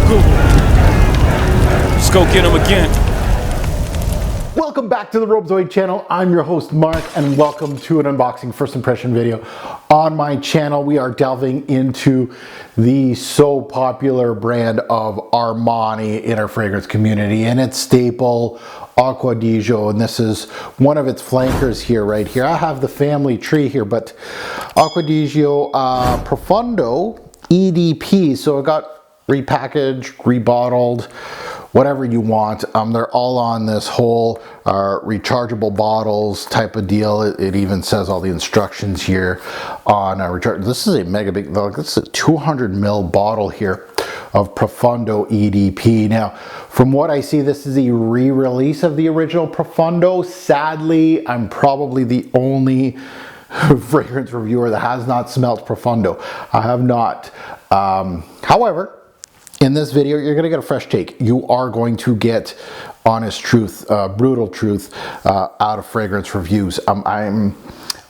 Google. Let's go get them again. Welcome back to the Robezoid channel. I'm your host Mark, and welcome to an unboxing first impression video. On my channel we are delving into the so popular brand of Armani in our fragrance community, and its staple Acqua Di Gio, and this is one of its flankers here, right here. I have the family tree here, but Acqua Di Gio Profundo EDP, so it got repackaged, rebottled, whatever you want. They're all on this whole rechargeable bottles type of deal. It even says all the instructions here on recharge. This is a mega big, this is a 200 ml bottle here of Profundo EDP. Now, from what I see, this is a re-release of the original Profundo. Sadly, I'm probably the only fragrance reviewer that has not smelled Profundo. I have not. However, in this video, you're gonna get a fresh take. You are going to get honest truth, brutal truth out of fragrance reviews. I'm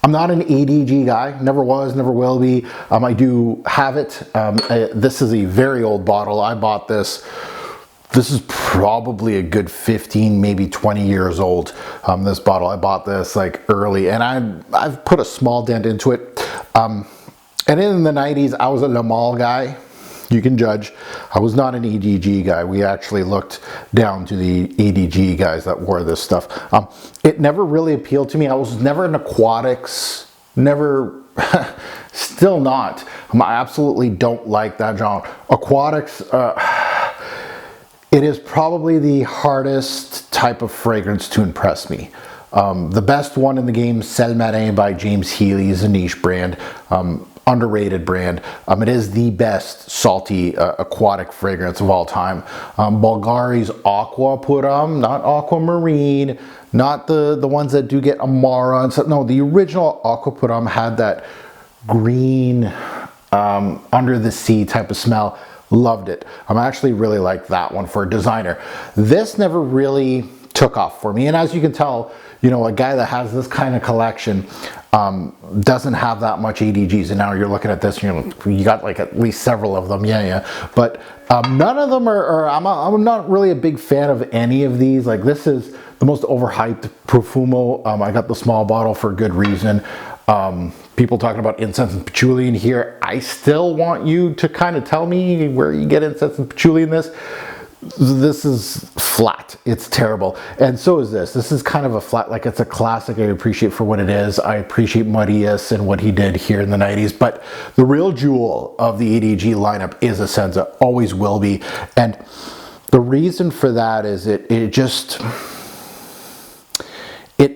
not an ADG guy, never was, never will be. I do have it. This is a very old bottle. I bought this. This is probably a good 15, maybe 20 years old, this bottle. I bought this like early, and I've put a small dent into it. And in the 90s, I was a Le Male guy. You can judge. I was not an ADG guy. We actually looked down to the ADG guys that wore this stuff. It never really appealed to me. I was never an aquatics, never, still not. I absolutely don't like that genre. Aquatics, it is probably the hardest type of fragrance to impress me. The best one in the game, Sel Marin by James Healy, is a niche brand. Underrated brand. It is the best salty aquatic fragrance of all time. Bulgari's Aqua Puram, not Aquamarine, not the ones that do get Amara and stuff. No, the original Aqua Puram had that green under the sea type of smell. Loved it. I actually really like that one for a designer. This never really took off for me, and as you can tell, you know, a guy that has this kind of collection doesn't have that much ADGs, and now you're looking at this, you got like at least several of them, yeah, but none of them are, I'm not really a big fan of any of these. Like, this is the most overhyped Profumo. I got the small bottle for good reason. People talking about incense and patchouli in here. I still want you to kind of tell me where you get incense and patchouli in this. This is flat. It's terrible. And so is this. This is kind of a flat, like, it's a classic. I appreciate for what it is. I appreciate Marius and what he did here in the 90s. But the real jewel of the ADG lineup is Essenza. Always will be. And the reason for that is it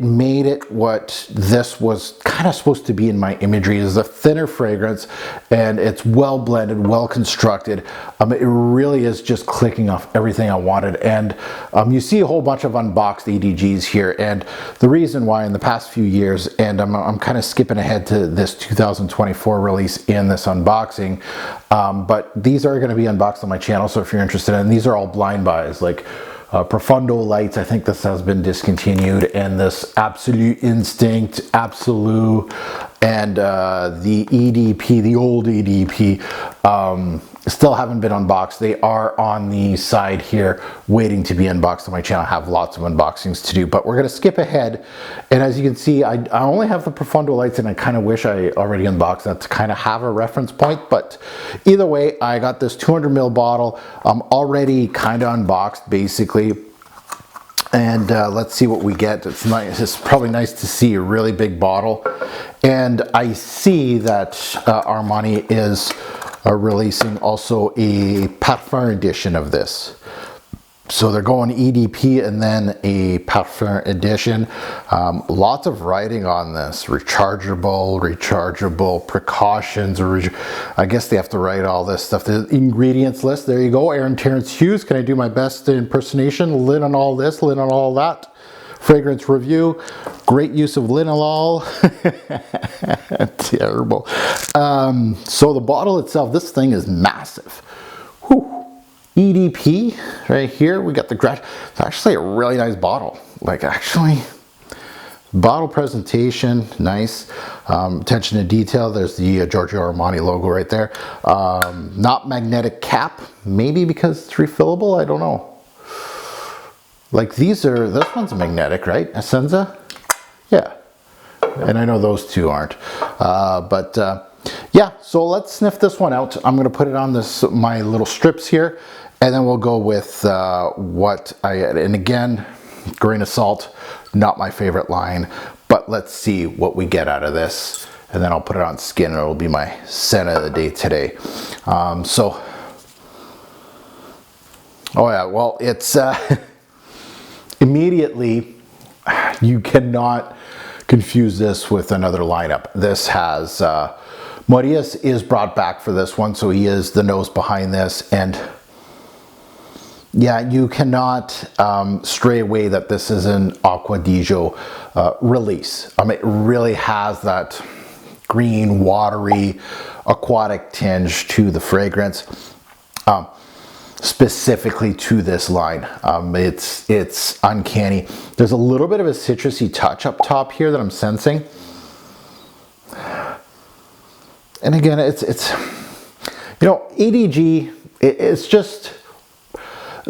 made it what this was kind of supposed to be in my imagery. Is a thinner fragrance, and it's well blended, well constructed. It really is just clicking off everything I wanted. And you see a whole bunch of unboxed ADGs here, and the reason why in the past few years, and I'm kind of skipping ahead to this 2024 release in this unboxing, but these are going to be unboxed on my channel, so if you're interested, and these are all blind buys, like Profundo Lights, I think this has been discontinued, and this Absolute Instinct, Absolute, and the EDP, the old EDP, still haven't been unboxed. They are on the side here waiting to be unboxed on my channel. I have lots of unboxings to do, but we're gonna skip ahead. And as you can see, I only have the Profundo Lights, and I kind of wish I already unboxed that to kind of have a reference point. But either way, I got this 200 ml bottle already kind of unboxed basically. And let's see what we get. It's nice. It's probably nice to see a really big bottle. And I see that Armani is releasing also a Parfum edition of this. So they're going EDP and then a Parfum edition. Lots of writing on this. Rechargeable, precautions. I guess they have to write all this stuff. The ingredients list, there you go. Aaron Terrence Hughes, can I do my best impersonation? Lid on all this, lid on all that. Fragrance review, great use of linalool. Terrible. So the bottle itself, this thing is massive. Whew. EDP right here, we got the grass. It's actually a really nice bottle. Like, actually, Bottle presentation, nice. Attention to detail, there's the Giorgio Armani logo right there. Not magnetic cap, maybe because it's refillable, I don't know. Like this one's magnetic, right? Essenza? Yeah. And I know those two aren't. Yeah, so let's sniff this one out. I'm gonna put it on my little strips here, and then we'll go with and again, grain of salt, not my favorite line, but let's see what we get out of this. And then I'll put it on skin and it'll be my scent of the day today. Oh yeah, well, it's immediately, you cannot confuse this with another lineup. This has, Marius is brought back for this one, so he is the nose behind this, and yeah, you cannot stray away that this is an Acqua Di Gio release. It really has that green, watery, aquatic tinge to the fragrance, specifically to this line. It's uncanny. There's a little bit of a citrusy touch up top here that I'm sensing. And again, it's EDG, it's just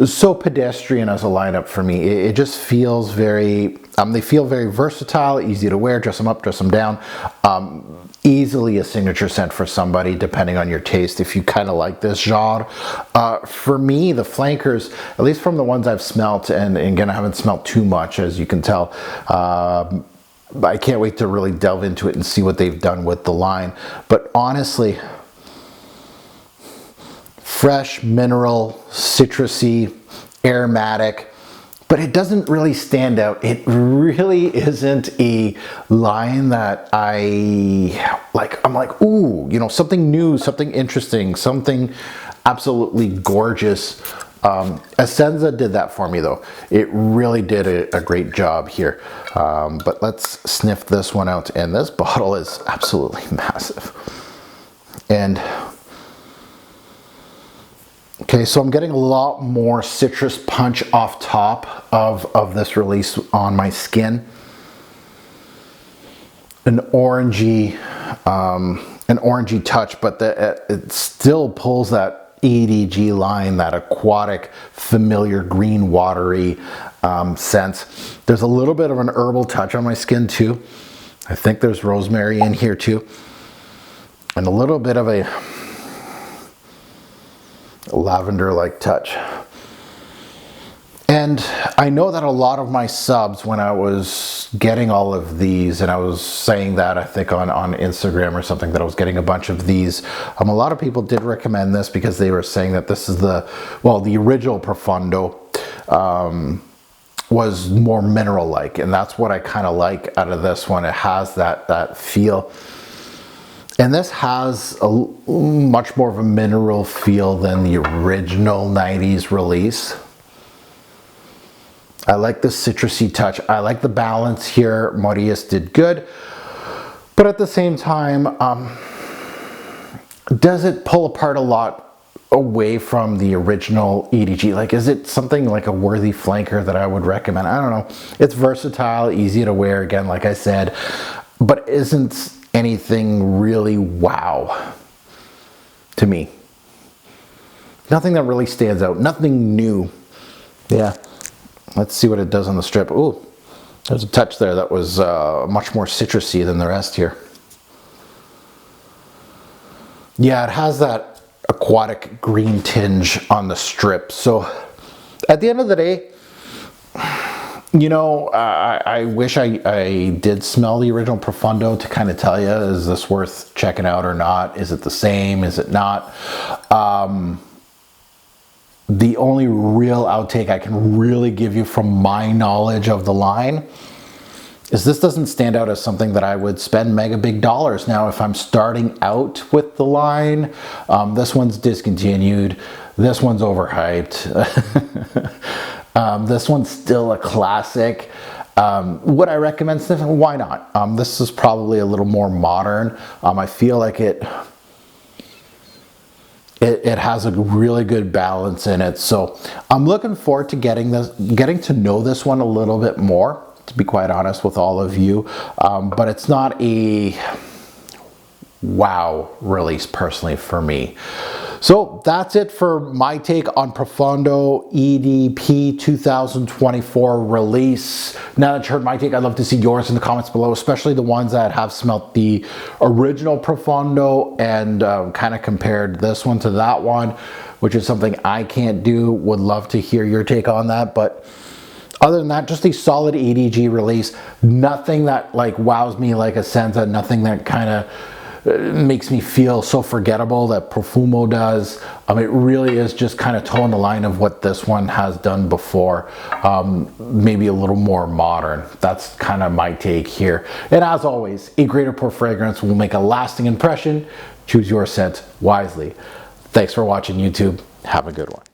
so pedestrian as a lineup for me. It just feels very, they feel very versatile, easy to wear, dress them up, dress them down. Easily a signature scent for somebody, depending on your taste, if you kind of like this genre. For me, the flankers, at least from the ones I've smelt, and again, I haven't smelt too much, as you can tell. I can't wait to really delve into it and see what they've done with the line. But honestly, fresh, mineral, citrusy, aromatic, but it doesn't really stand out. It really isn't a line that I'm like, ooh, something new, something interesting, something absolutely gorgeous. Essenza did that for me though. It really did a great job here. But let's sniff this one out, and this bottle is absolutely massive. And okay, so I'm getting a lot more citrus punch off top of this release on my skin. An orangey touch, but it still pulls that EDG line, that aquatic, familiar, green, watery sense. There's a little bit of an herbal touch on my skin too. I think there's rosemary in here too. And a little bit of a lavender-like touch. And I know that a lot of my subs, when I was getting all of these, and I was saying that I think on Instagram or something, that I was getting a bunch of these, a lot of people did recommend this because they were saying that this is the original Profundo was more mineral-like, and that's what I kind of like out of this one. It has that feel. And this has a much more of a mineral feel than the original 90s release. I like the citrusy touch. I like the balance here. Marius did good. But at the same time, does it pull apart a lot away from the original EDG? Like, is it something like a worthy flanker that I would recommend? I don't know. It's versatile, easy to wear, again, like I said, but isn't anything really wow to me. Nothing that really stands out, nothing new. Yeah, let's see what it does on the strip. Ooh, there's a touch there that was much more citrusy than the rest here. Yeah, it has that aquatic green tinge on the strip. So at the end of the day, you know, I wish I did smell the original Profundo to kind of tell you, is this worth checking out or not? Is it the same? Is it not? The only real outtake I can really give you from my knowledge of the line is this doesn't stand out as something that I would spend mega big dollars. Now, if I'm starting out with the line, this one's discontinued. This one's overhyped. This one's still a classic. Would I recommend sniffing? Why not? This is probably a little more modern. I feel like it has a really good balance in it. So I'm looking forward to getting to know this one a little bit more. to be quite honest with all of you, but it's not a wow release personally for me. So that's it for my take on Profundo EDP 2024 release. Now that you heard my take, I'd love to see yours in the comments below, especially the ones that have smelt the original Profundo and kind of compared this one to that one, which is something I can't do. Would love to hear your take on that. But other than that, just a solid EDG release. Nothing that like wows me like a Senza, nothing that kind of makes me feel so forgettable that Profumo does. It really is just kind of toeing the line of what this one has done before, maybe a little more modern. That's kind of my take here. And as always, a greater pour fragrance will make a lasting impression. Choose your scent wisely. Thanks for watching, YouTube. Have a good one.